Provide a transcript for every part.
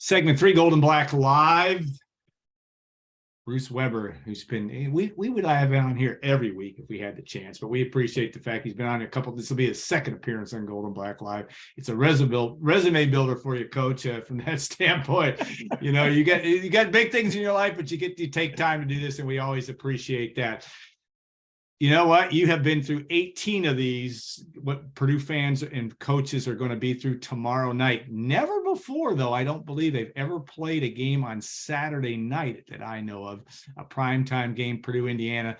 Segment 3, Gold and Black Live. Bruce Weber, who's been, we would have him on here every week if we had the chance, but we appreciate the fact he's been on a couple. This will be his second appearance on Gold and Black Live. It's a resume builder for you, Coach. From that standpoint, you know, you got big things in your life, but you take time to do this, and we always appreciate that. You know what? You have been through 18 of these, what Purdue fans and coaches are going to be through tomorrow night. Never before, though, I don't believe they've ever played a game on Saturday night that I know of, a primetime game, Purdue, Indiana.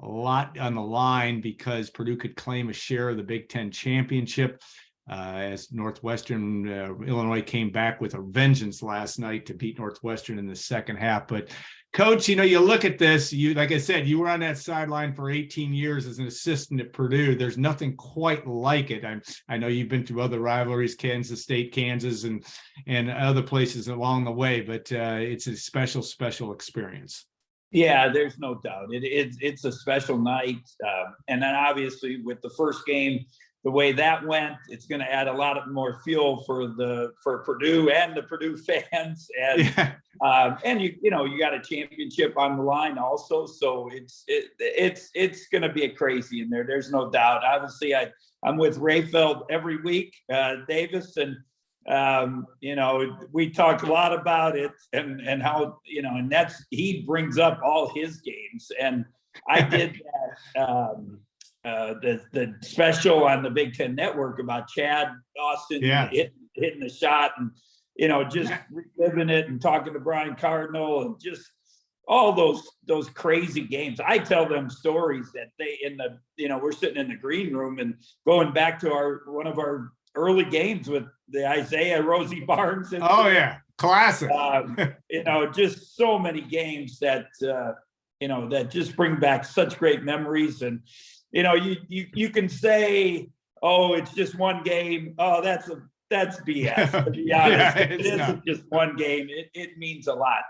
A lot on the line because Purdue could claim a share of the Big Ten championship as Northwestern, Illinois came back with a vengeance last night to beat Northwestern in the second half. But Coach, you know, you look at this, like I said, you were on that sideline for 18 years as an assistant at Purdue. There's nothing quite like it. I know you've been through other rivalries, Kansas State, Kansas, and other places along the way, but it's a special experience. Yeah, there's no doubt. It's a special night. And then obviously with the first game, the way that went, it's going to add a lot more fuel for Purdue and the Purdue fans, and you got a championship on the line also. So it's going to be a crazy in there. There's no doubt. Obviously, I'm with Rayfeld every week, Davis, and we talk a lot about it and how and he brings up all his games, and I did that. The special on the Big Ten Network about Chad Austin hitting the shot and just reliving it and talking to Brian Cardinal and just all those crazy games. I tell them stories that we're sitting in the green room and going back to one of our early games with the Isaiah Rosie Barnes. And, classic. Just so many games that that just bring back such great memories. And you can say, oh, it's just one game. Oh, that's BS. To be honest, it isn't just one game. It means a lot.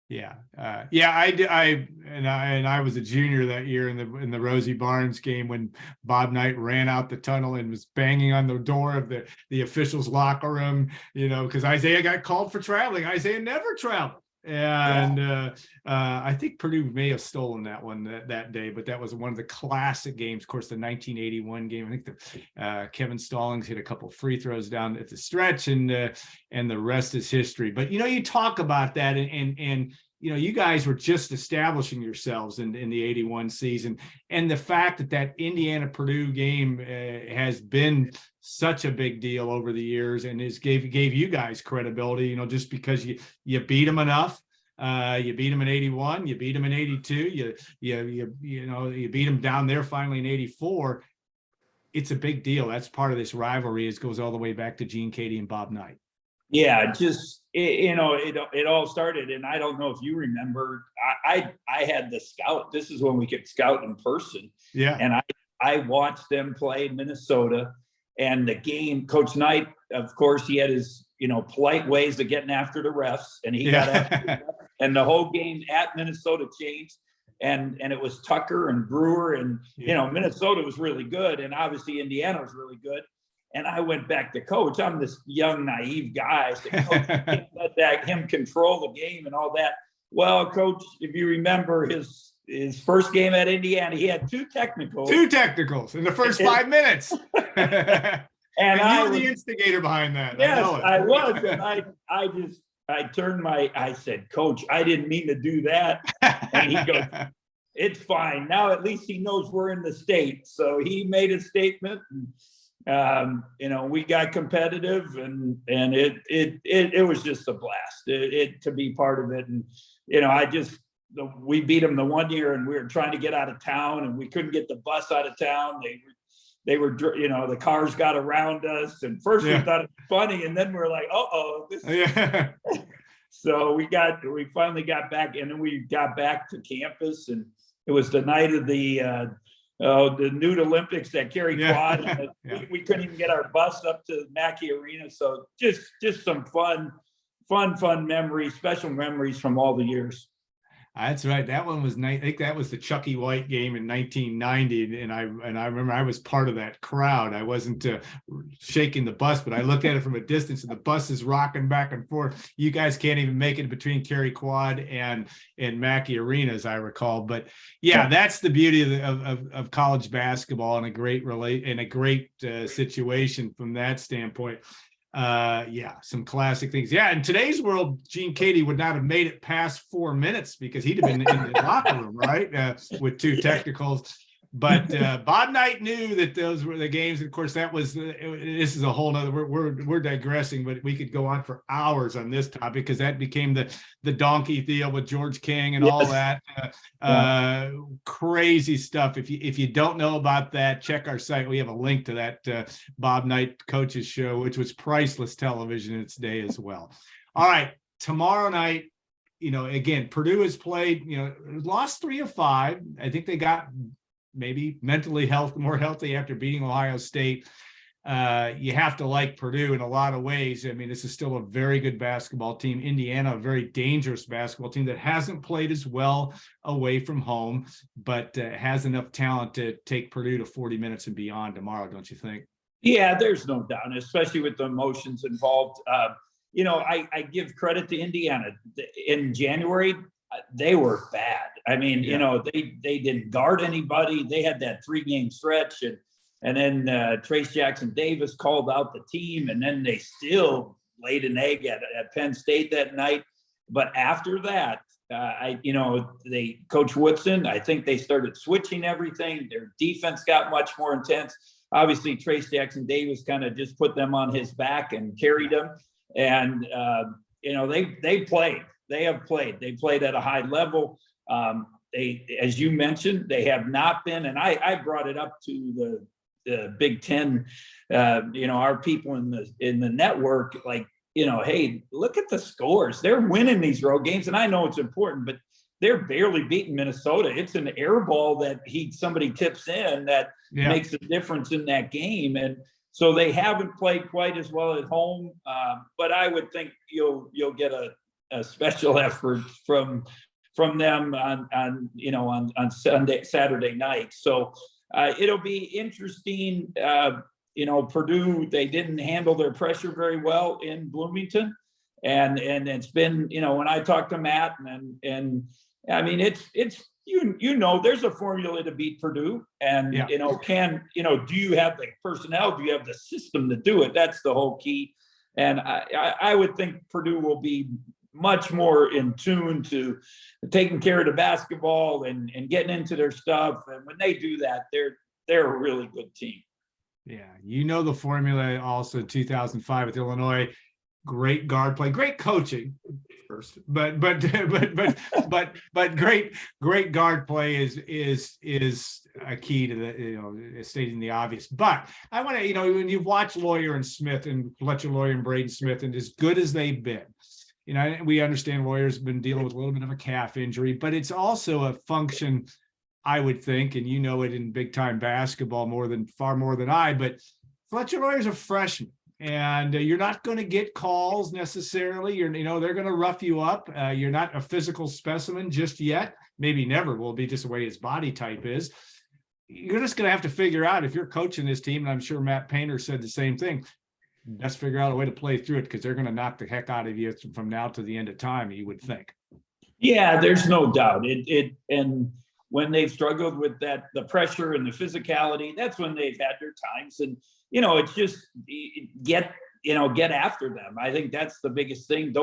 I was a junior that year in the Rosie Barnes game when Bob Knight ran out the tunnel and was banging on the door of the officials' locker room, because Isaiah got called for traveling. Isaiah never traveled. And I think Purdue may have stolen that one that day, but that was one of the classic games. Of course, the 1981 game. I think Kevin Stallings hit a couple free throws down at the stretch, and the rest is history. But you talk about that, and you guys were just establishing yourselves in the 81 season, and the fact that Indiana Purdue game has been such a big deal over the years, and gave you guys credibility, just because you beat them enough. You beat them in 81, you beat them in 82, you beat them down there finally in 84. It's a big deal. That's part of this rivalry. It goes all the way back to Gene Cady and Bob Knight. Yeah, it all started, and I don't know if you remember, I had the scout. This is when we could scout in person. Yeah. And I watched them play Minnesota, and the game, Coach Knight, of course, he had his, polite ways of getting after the refs, and he got after the refs, and the whole game at Minnesota changed. And it was Tucker and Brewer, and Minnesota was really good, and obviously Indiana was really good. And I went back to Coach. I'm this young, naive guy. I said, Coach, can't let him control the game and all that. Well, Coach, if you remember his first game at Indiana, he had two technicals in the first 5 minutes. And you were the instigator behind that. Yes, I was. And I said, Coach, I didn't mean to do that. And he goes, it's fine. Now at least he knows we're in the state. So he made a statement. And, we got competitive, and it was just a blast to be part of it. And, we beat them the one year, and we were trying to get out of town, and we couldn't get the bus out of town. They were, the cars got around us, and first we thought it was funny, and then we're like, So we finally got back, and then we got back to campus, and it was the night of the Nude Olympics at Kerry Quad. And we couldn't even get our bus up to Mackey Arena. So just some fun memories, special memories from all the years. That's right. That one was nice. I think that was the Chucky White game in 1990, and I remember I was part of that crowd. I wasn't shaking the bus, but I looked at it from a distance, and the bus is rocking back and forth. You guys can't even make it between Cary Quad and Mackey Arena, as I recall. But yeah, that's the beauty of college basketball, and a great situation from that standpoint. Yeah, some classic things. Yeah, in today's world, Gene Katie would not have made it past 4 minutes because he'd have been in the locker room, right? With 2 technicals. But Bob Knight knew that those were the games. And of course, that was this is a whole nother. We're digressing, but we could go on for hours on this topic because that became the donkey deal with George King and all that crazy stuff. If you don't know about that, check our site. We have a link to that Bob Knight coaches show, which was priceless television in its day as well. All right, tomorrow night. Again, Purdue has played. Lost 3 of 5. I think they got maybe mentally more healthy after beating Ohio State. You have to like Purdue in a lot of ways. I mean, this is still a very good basketball team. Indiana, a very dangerous basketball team that hasn't played as well away from home, but has enough talent to take Purdue to 40 minutes and beyond tomorrow, don't you think? Yeah, there's no doubt, especially with the emotions involved. I give credit to Indiana. In January, they were bad. I mean, they didn't guard anybody. They had that 3-game stretch, and then Trace Jackson Davis called out the team, and then they still laid an egg at Penn State that night. But after that, Coach Woodson, I think they started switching everything. Their defense got much more intense. Obviously, Trace Jackson Davis kind of just put them on his back and carried them. And they played. They have played. They played at a high level. They, as you mentioned, they have not been. And I brought it up to the Big Ten. Our people in the network, hey, look at the scores. They're winning these road games, and I know it's important, but they're barely beating Minnesota. It's an air ball that somebody tips in that makes a difference in that game. And so they haven't played quite as well at home. But I would think you'll get a special effort from them on Saturday night. So it'll be interesting. Purdue, they didn't handle their pressure very well in Bloomington. And it's been, when I talk to Matt and I mean, it's there's a formula to beat Purdue, and do you have the personnel? Do you have the system to do it? That's the whole key. And I would think Purdue will be much more in tune to taking care of the basketball and getting into their stuff. And when they do that, they're a really good team. Yeah, the formula also 2005 with Illinois. Great guard play, great coaching first, but great guard play is a key to the stating the obvious. But I want to when you've watched Lawyer and Smith and Fletcher Lawyer and Braden Smith, and as good as they've been, we understand Lawyer's been dealing with a little bit of a calf injury, but it's also a function, I would think, and it in big time basketball far more than I, but Fletcher Lawyer's a freshman. And you're not going to get calls necessarily. They're going to rough you up. You're not a physical specimen just yet. Maybe never will be, just the way his body type is. You're just going to have to figure out, if you're coaching this team, and I'm sure Matt Painter said the same thing, best figure out a way to play through it, because they're going to knock the heck out of you from now to the end of time, you would think. Yeah, there's no doubt. And when they've struggled with the pressure and the physicality, that's when they've had their times. And it's just get after them. I think that's the biggest thing.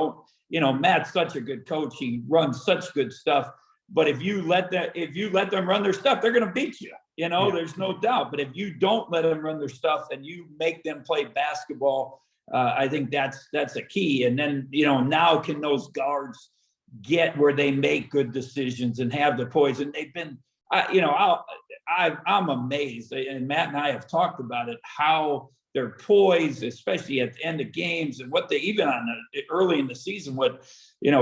Matt's such a good coach. He runs such good stuff. But if you let them run their stuff, they're going to beat you. There's no doubt. But if you don't let them run their stuff and you make them play basketball, I think that's a key. And then now can those guards get where they make good decisions and have the poise? And they've been, I'm amazed, and Matt and I have talked about it, how they're poised, especially at the end of games, and what they even early in the season, what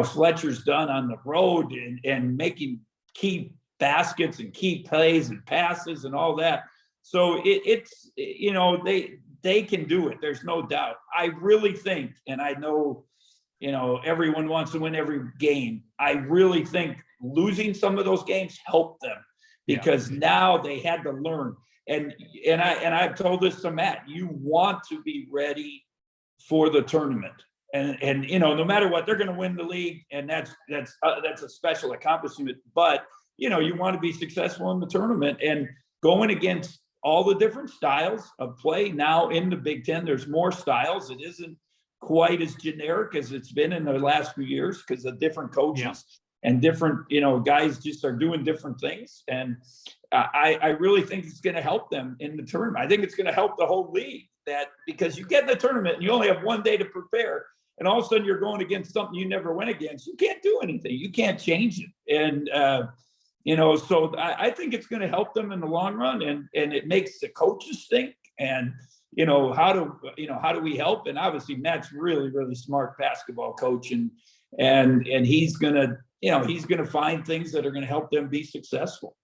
Fletcher's done on the road and making key baskets and key plays and passes and all that. So it's they can do it. There's no doubt. I really think, and I know everyone wants to win every game. I really think losing some of those games helped them because now they had to learn. And I've told this to Matt, you want to be ready for the tournament. And no matter what, they're going to win the league, and that's a special accomplishment. But you want to be successful in the tournament, and going against all the different styles of play now in the Big Ten. There's more styles. It isn't quite as generic as it's been in the last few years because of different coaches and different guys just are doing different things. And I really think it's going to help them in the tournament. I think it's going to help the whole league, that because you get in the tournament and you only have one day to prepare. And all of a sudden you're going against something you never went against. You can't do anything. You can't change it. And, so I think it's going to help them in the long run. And it makes the coaches think, and, how do we help? And obviously Matt's really, really smart basketball coach. And he's going to find things that are going to help them be successful.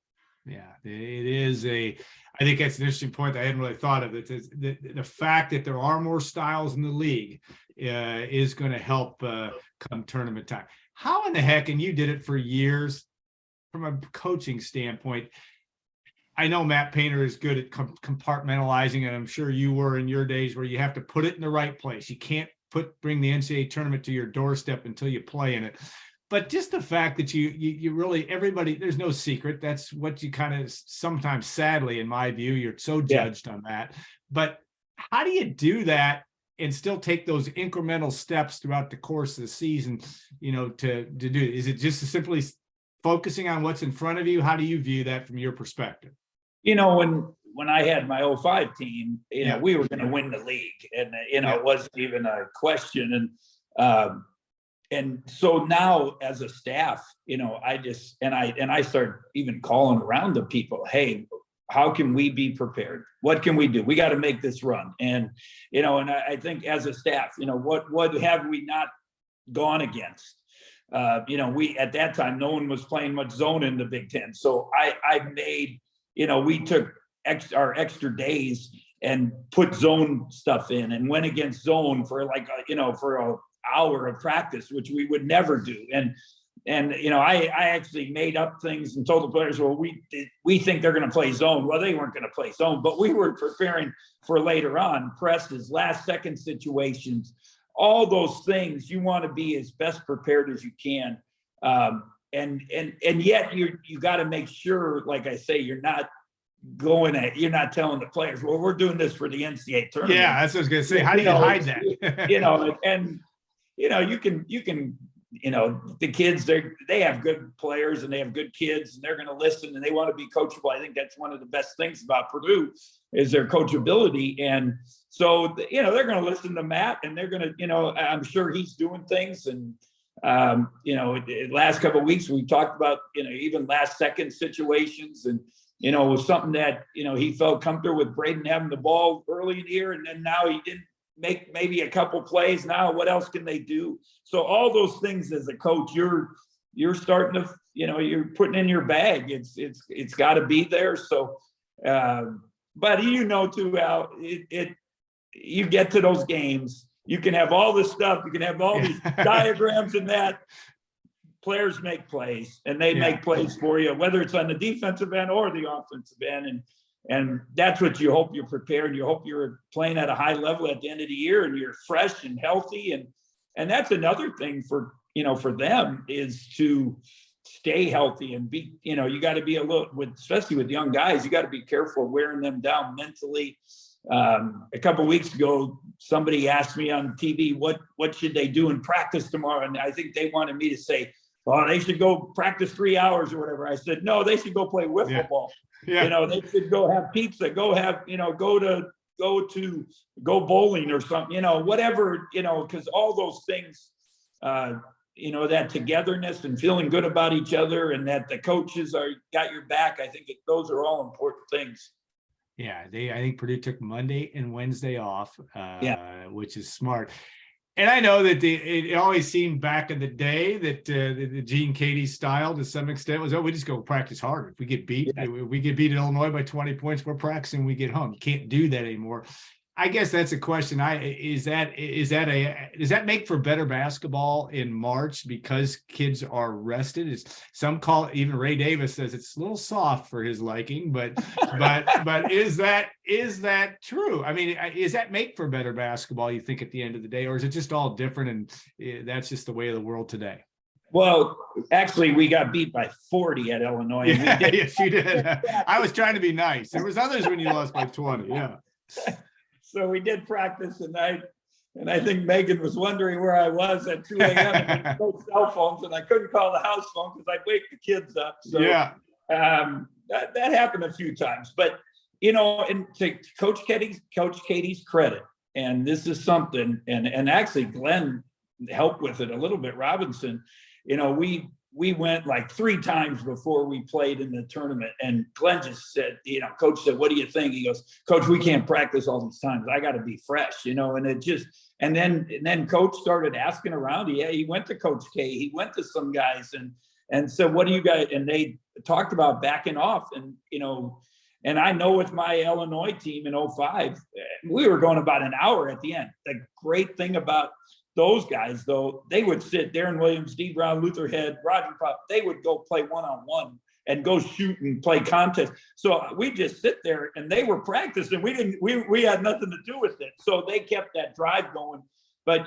Yeah, it is I think that's an interesting point that I hadn't really thought of. It is the fact that there are more styles in the league is going to help come tournament time. How in the heck, and you did it for years from a coaching standpoint, I know Matt Painter is good at compartmentalizing, and I'm sure you were in your days, where you have to put it in the right place. You can't bring the NCAA tournament to your doorstep until you play in it. But just the fact that you really, everybody, there's no secret. That's what you kind of sometimes, sadly, in my view, you're so judged on that. But how do you do that and still take those incremental steps throughout the course of the season, to do it? Is it just simply focusing on what's in front of you? How do you view that from your perspective? When I had my 05 team, we were going to win the league, and it wasn't even a question. And so now as a staff, I started even calling around to people, hey, how can we be prepared? What can we do? We got to make this run. And, and I think as a staff, what have we not gone against? We, at that time, no one was playing much zone in the Big Ten. So I made, we took our extra days and put zone stuff in and went against zone for for a hour of practice, which we would never do. And I actually made up things and told the players, well, we think they're going to play zone. Well, they weren't going to play zone, but we were preparing for later on, presses, last second situations, all those things. You want to be as best prepared as you can. And yet you got to make sure, like I say, you're not telling the players, well, we're doing this for the NCAA tournament. Yeah, that's what I was going to say. How do you hide that? You can, the kids, they have good players and they have good kids, and they're going to listen and they want to be coachable. I think that's one of the best things about Purdue is their coachability. And so, they're going to listen to Matt, and they're going to, I'm sure he's doing things. And, the last couple of weeks, we talked about, even last second situations, and, it was something that, he felt comfortable with Braden having the ball early in the year. And then now he didn't make maybe a couple plays. Now, what else can they do? So all those things as a coach, you're starting to, you're putting in your bag. It's got to be there. So, but too, Al, you get to those games, you can have all this stuff, you can have all these diagrams and that. Players make plays, and they make plays for you, whether it's on the defensive end or the offensive end. And that's what you hope you're prepared. You hope you're playing at a high level at the end of the year, and you're fresh and healthy. And that's another thing for them, is to stay healthy and be, you got to be especially with young guys, you got to be careful wearing them down mentally. A couple of weeks ago, somebody asked me on TV, what should they do in practice tomorrow? And I think they wanted me to say, well, they should go practice 3 hours or whatever. I said, no, they should go play wiffle ball. Yeah. They should go have pizza, go bowling or something, whatever, because all those things, that togetherness and feeling good about each other, and that the coaches got your back. I think those are all important things. Yeah, I think Purdue took Monday and Wednesday off, which is smart. And I know that it always seemed back in the day that the Gene Katie style, to some extent, was, we just go practice harder. If we get beat, we get beat at Illinois by 20 points, we're practicing, we get home. You can't do that anymore. I guess that's a question. Does that make for better basketball in March because kids are rested? Some call it, even Ray Davis says it's a little soft for his liking, but is that true? I mean, is that make for better basketball, you think, at the end of the day, or is it just all different and that's just the way of the world today? Well, actually, we got beat by 40 at Illinois. Yeah, yes, you did. I was trying to be nice. There was others when you lost by 20. Yeah. So we did practice, and I think Megan was wondering where I was at 2 a.m. No cell phones, and I couldn't call the house phone because I'd wake the kids up. So yeah, that happened a few times. But and to Coach Katie's credit, and this is something, and actually Glenn helped with it a little bit. Robinson, we went like 3 times before we played in the tournament, and Glenn just said, Coach said, "What do you think?" He goes, "Coach, we can't practice all these times. I got to be fresh, and it just, and then Coach started asking around. He went to Coach K, he went to some guys and said, "What do you guys?" And they talked about backing off, and and I know with my Illinois team in 05, we were going about an hour at the end. The great thing about those guys, though, they would sit, Darren Williams, Steve Brown, Luther Head, Roger Pop, they would go play one-on-one and go shoot and play contest. So we just sit there, and they were practicing. We had nothing to do with it. So they kept that drive going. But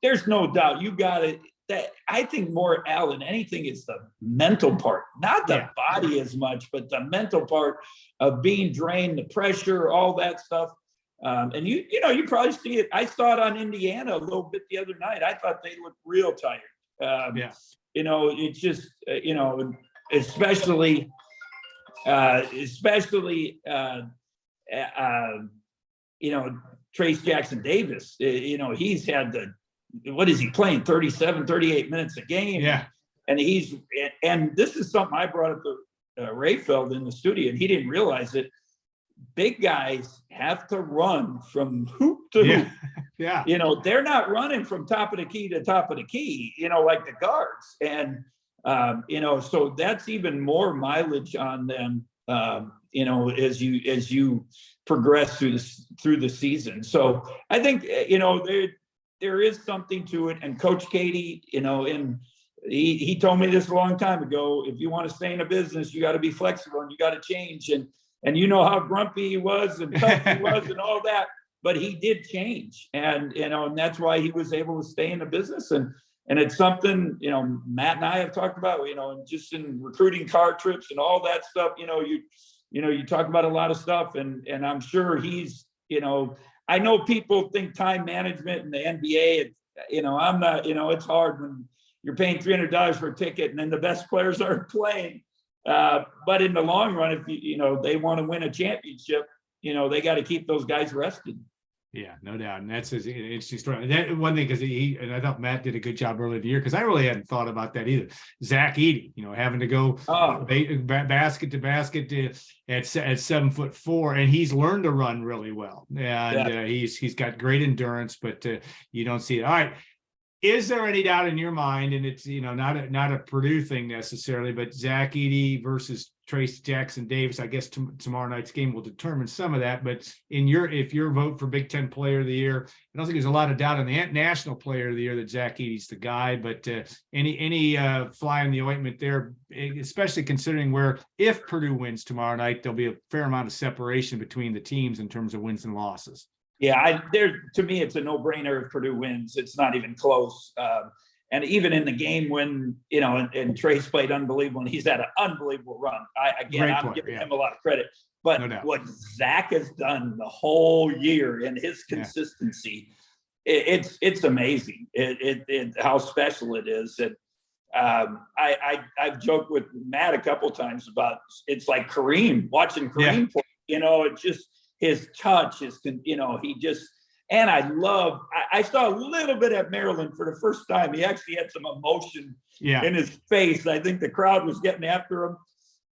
there's no doubt you got it. That I think more, Al, than anything is the mental part, not the body as much, but the mental part of being drained, the pressure, all that stuff. And you probably see it. I saw it on Indiana a little bit the other night. I thought they looked real tired. It's just especially Trace Jackson Davis. He's had what is he playing, 37, 38 minutes a game? Yeah. And and this is something I brought up to Rayfeld in the studio, and he didn't realize it. Big guys have to run from hoop to hoop. Yeah. They're not running from top of the key to top of the key, like the guards. And, so that's even more mileage on them, as you progress through the season. So I think, there is something to it. And Coach Katie, and he told me this a long time ago, if you want to stay in a business, you got to be flexible and you got to change. And you know how grumpy he was and tough he was and all that, but he did change. And, and that's why he was able to stay in the business. And it's something, Matt and I have talked about, and just in recruiting car trips and all that stuff, you talk about a lot of stuff, and I'm sure he's, I know people think time management in the NBA, I'm not, it's hard when you're paying $300 for a ticket and then the best players aren't playing. But in the long run, if they want to win a championship, they got to keep those guys rested. Yeah, no doubt. And that's an interesting story. And that one thing, because and I thought Matt did a good job early in the year, because I really hadn't thought about that either. Zach Edey, having to go basket to basket at 7'4", and he's learned to run really well. And he's got great endurance, but you don't see it. All right. Is there any doubt in your mind, and it's not a Purdue thing necessarily, but Zach Edey versus Trace Jackson Davis? I guess tomorrow night's game will determine some of that. But if your vote for Big Ten Player of the Year, I don't think there's a lot of doubt on the National Player of the Year that Zach Edey's the guy. But any fly in the ointment there, especially considering if Purdue wins tomorrow night, there'll be a fair amount of separation between the teams in terms of wins and losses. Yeah, to me, it's a no-brainer if Purdue wins. It's not even close. And even in the game when, and Trace played unbelievable, and he's had an unbelievable run. I'm giving him a lot of credit. But what Zach has done the whole year and his consistency, it's amazing. How special it is. And I've joked with Matt a couple of times about it's like Kareem, watching Kareem play. It just his touch is, he just. And I saw a little bit at Maryland for the first time. He actually had some emotion in his face. I think the crowd was getting after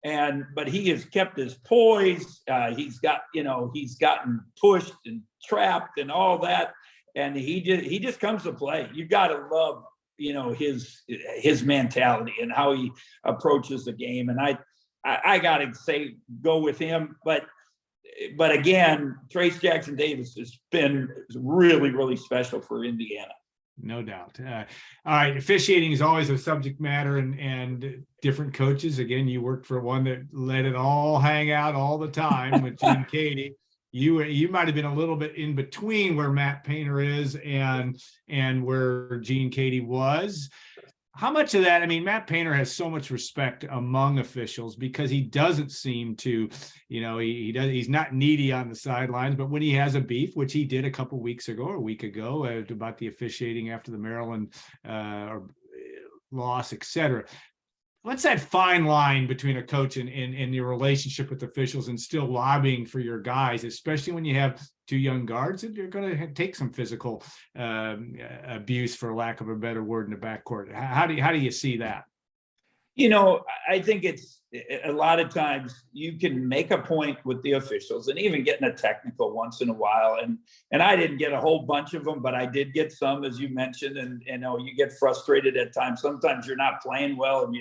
him, but he has kept his poise. He's gotten pushed and trapped and all that. And he just comes to play. You got to love, his mentality and how he approaches the game. And I got to say, go with him. But but again, Trace Jackson Davis has been really, really special for Indiana. No doubt. All right. Officiating is always a subject matter, and different coaches. Again, you worked for one that let it all hang out all the time with Gene Katie. You might have been a little bit in between where Matt Painter is and where Gene Katie was. How much of that? I mean, Matt Painter has so much respect among officials because he doesn't seem to, he's not needy on the sidelines, but when he has a beef, which he did a couple weeks ago or a week ago about the officiating after the Maryland loss, et cetera. What's that fine line between a coach and your relationship with officials and still lobbying for your guys, especially when you have two young guards and you're going to take some physical abuse, for lack of a better word, in the backcourt? How do you see that? I think it's a lot of times you can make a point with the officials and even getting a technical once in a while. And I didn't get a whole bunch of them, but I did get some, as you mentioned, and you get frustrated at times. Sometimes you're not playing well and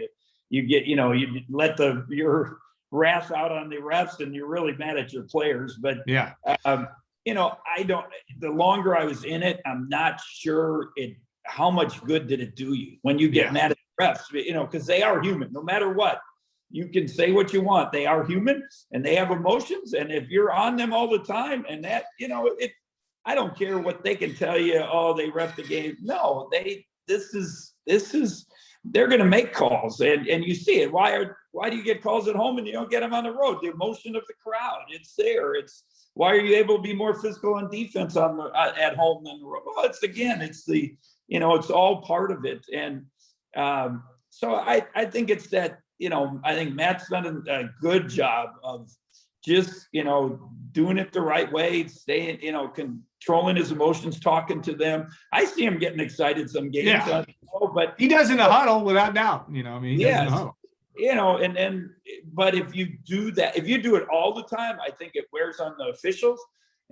you get, you let your wrath out on the refs and you're really mad at your players. But yeah, I don't, the longer I was in it, I'm not sure how much good did it do you when you get mad at the refs, because they are human, no matter what. You can say what you want. They are human and they have emotions. And if you're on them all the time and that, I don't care what they can tell you. Oh, they ref the game. No, they're going to make calls and you see it. Why do you get calls at home and you don't get them on the road? The emotion of the crowd, it's there. Why are you able to be more physical on defense at home than the road? Well, it's all part of it. And so I think it's that, I think Matt's done a good job of just, doing it the right way, staying, controlling his emotions, talking to them. I see him getting excited some games, but he does in the huddle without doubt. He does in the huddle. But if you do that, if you do it all the time, I think it wears on the officials.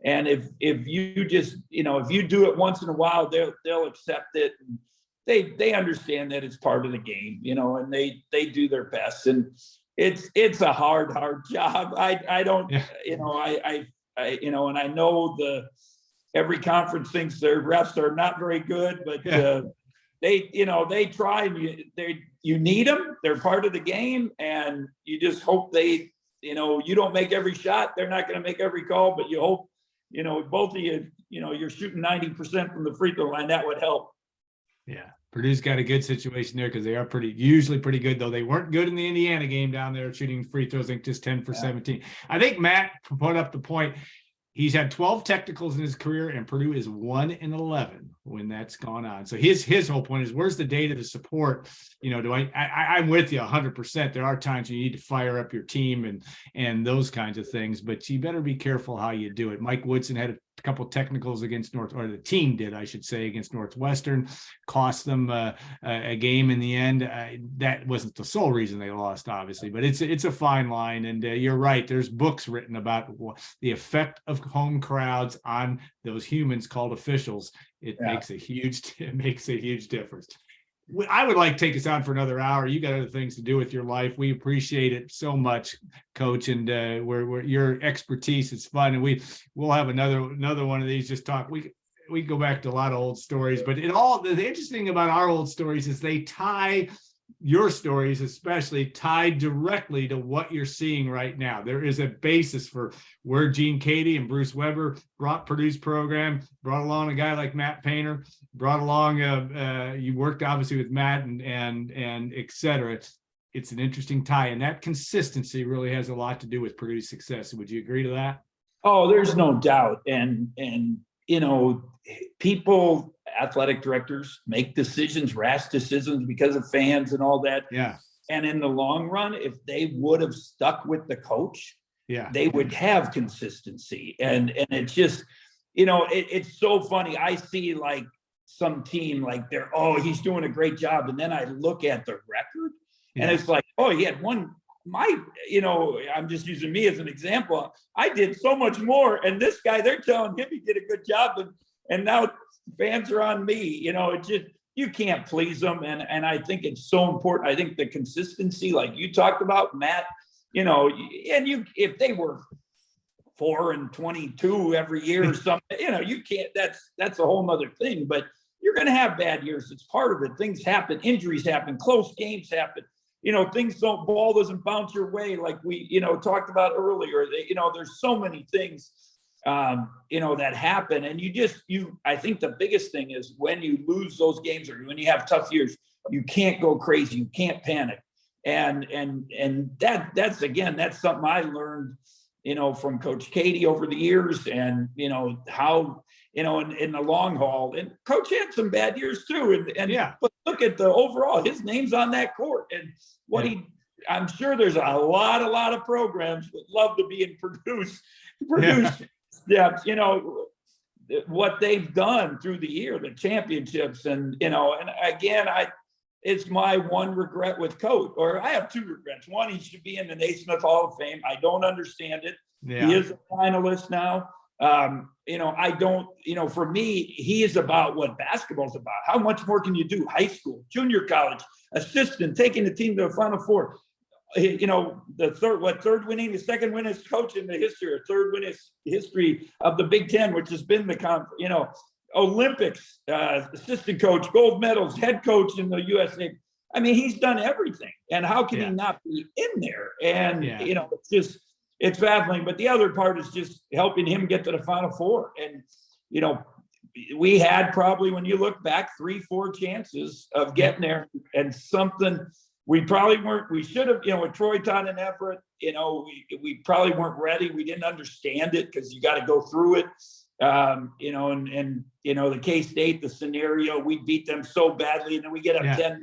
And if you just, if you do it once in a while, they'll accept it. And they understand that it's part of the game, and they do their best. And it's a hard job. I don't, and I know every conference thinks their refs are not very good, but they try and you need them. They're part of the game, and you just hope you don't make every shot. They're not going to make every call, but you hope, both of you, you're shooting 90% from the free throw line. That would help. Yeah. Purdue's got a good situation there because they are usually pretty good, though they weren't good in the Indiana game down there shooting free throws, I think just 10 for 17. I think Matt put up the point. He's had 12 technicals in his career, and Purdue is 1-11 when that's gone on. So his whole point is, where's the data to support? I'm with you 100%. There are times you need to fire up your team and those kinds of things, but you better be careful how you do it. Mike Woodson had a couple technicals against the team did, I should say, against Northwestern, cost them a game in the end. That wasn't the sole reason they lost, obviously, but it's a fine line. And you're right. There's books written about the effect of home crowds on those humans called officials. It makes a huge difference. I would like to take us on for another hour. You got other things to do with your life. We appreciate it so much, Coach, and we're your expertise. It's fun, and we'll have another one of these. Just talk. We go back to a lot of old stories, but the interesting about our old stories is they tie your stories, especially tied directly to what you're seeing right now. There is a basis for where Gene Katie and Bruce Weber brought Purdue's program, brought along a guy like Matt Painter, brought along you worked obviously with Matt and et cetera. It's an interesting tie, and that consistency really has a lot to do with Purdue's success. Would you agree to that? Oh, there's no doubt. And people, athletic directors, make rash decisions because of fans and all that. Yeah. And in the long run, if they would have stuck with the coach, they would have consistency. And it's just, it's so funny. I see like some team like he's doing a great job. And then I look at the record and it's like, he had I'm just using me as an example. I did so much more. And this guy, they're telling him he did a good job. And now fans are on me. It just, you can't please them. And I think it's so important. I think the consistency, like you talked about, Matt, if they were 4-22 every year or something. You can't, that's a whole nother thing, but you're going to have bad years. It's part of it. Things happen, injuries happen, close games happen. Things ball doesn't bounce your way like we, talked about earlier. There's so many things, that happen. And I think the biggest thing is when you lose those games or when you have tough years, you can't go crazy. You can't panic. And that's something I learned, from Coach Katie over the years, and, how, in the long haul. And Coach had some bad years too. But look at the overall, his name's on that court, and I'm sure there's a lot of programs that love to be in produce steps, what they've done through the year, the championships, and again, it's my one regret with Coach, or I have two regrets. One, he should be in the Naismith Hall of Fame. I don't understand it. Yeah. He is a finalist now. I don't, for me, he is about what basketball is about. How much more can you do? High school, junior college, assistant, taking the team to the Final Four. The second winningest coach in the history, or third winningest history of the Big Ten, which has been the Olympics, assistant coach, gold medals, head coach in the USA. I mean, he's done everything. And how can he not be in there? And, it's baffling. But the other part is just helping him get to the Final Four. And, we had probably, when you look back, 3-4 chances of getting there, and something we probably weren't. We should have, with Troy, Todd, and Everett, we probably weren't ready. We didn't understand it because you got to go through it. The K-State, the scenario, we beat them so badly, and then we get up 10-0,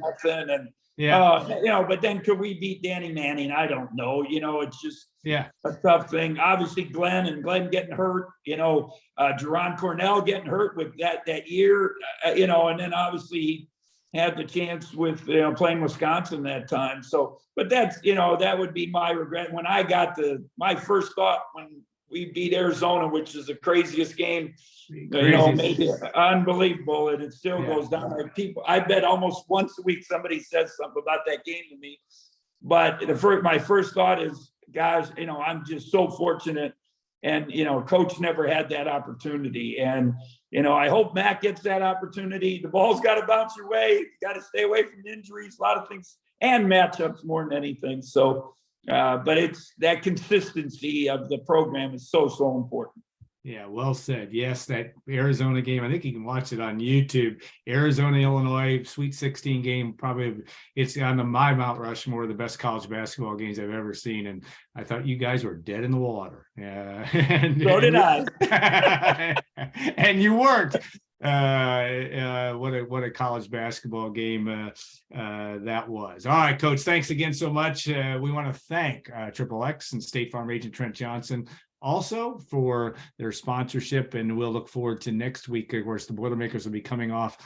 and but then could we beat Danny Manning? I don't know. It's just a tough thing. Obviously, Glenn getting hurt. Jerron Cornell getting hurt with that year. And then obviously he had the chance with playing Wisconsin that time. So, but that's that would be my regret. When I got my first thought when we beat Arizona, which is the craziest game, maybe unbelievable, and it still goes down. Like people, I bet almost once a week somebody says something about that game to me. But my first thought is, guys, I'm just so fortunate, and Coach never had that opportunity, and I hope Matt gets that opportunity. The ball's got to bounce your way. You got to stay away from injuries, a lot of things, and matchups more than anything. So. But it's that consistency of the program is so important. Yeah, well said. Yes, that Arizona game, I think you can watch it on YouTube. Arizona, Illinois, Sweet 16 game, probably it's on my Mount Rushmore, the best college basketball games I've ever seen. And I thought you guys were dead in the water. So did I. And you weren't. What a college basketball game that was. All right, Coach, thanks again so much. We want to thank Triple X and State Farm agent Trent Johnson also for their sponsorship, and we'll look forward to next week. Of course, the Boilermakers will be coming off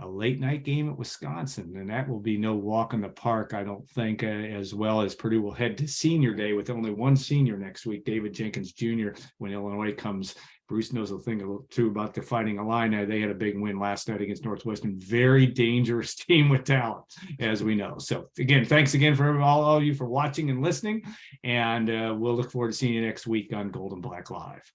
a late night game at Wisconsin, and that will be no walk in the park, I don't think, as well as Purdue will head to senior day with only one senior next week, David Jenkins Jr., when Illinois comes. Bruce knows a thing or two about the Fighting Illini. They had a big win last night against Northwestern. Very dangerous team with talent, as we know. So, again, thanks again for all of you for watching and listening, and we'll look forward to seeing you next week on Gold and Black Live.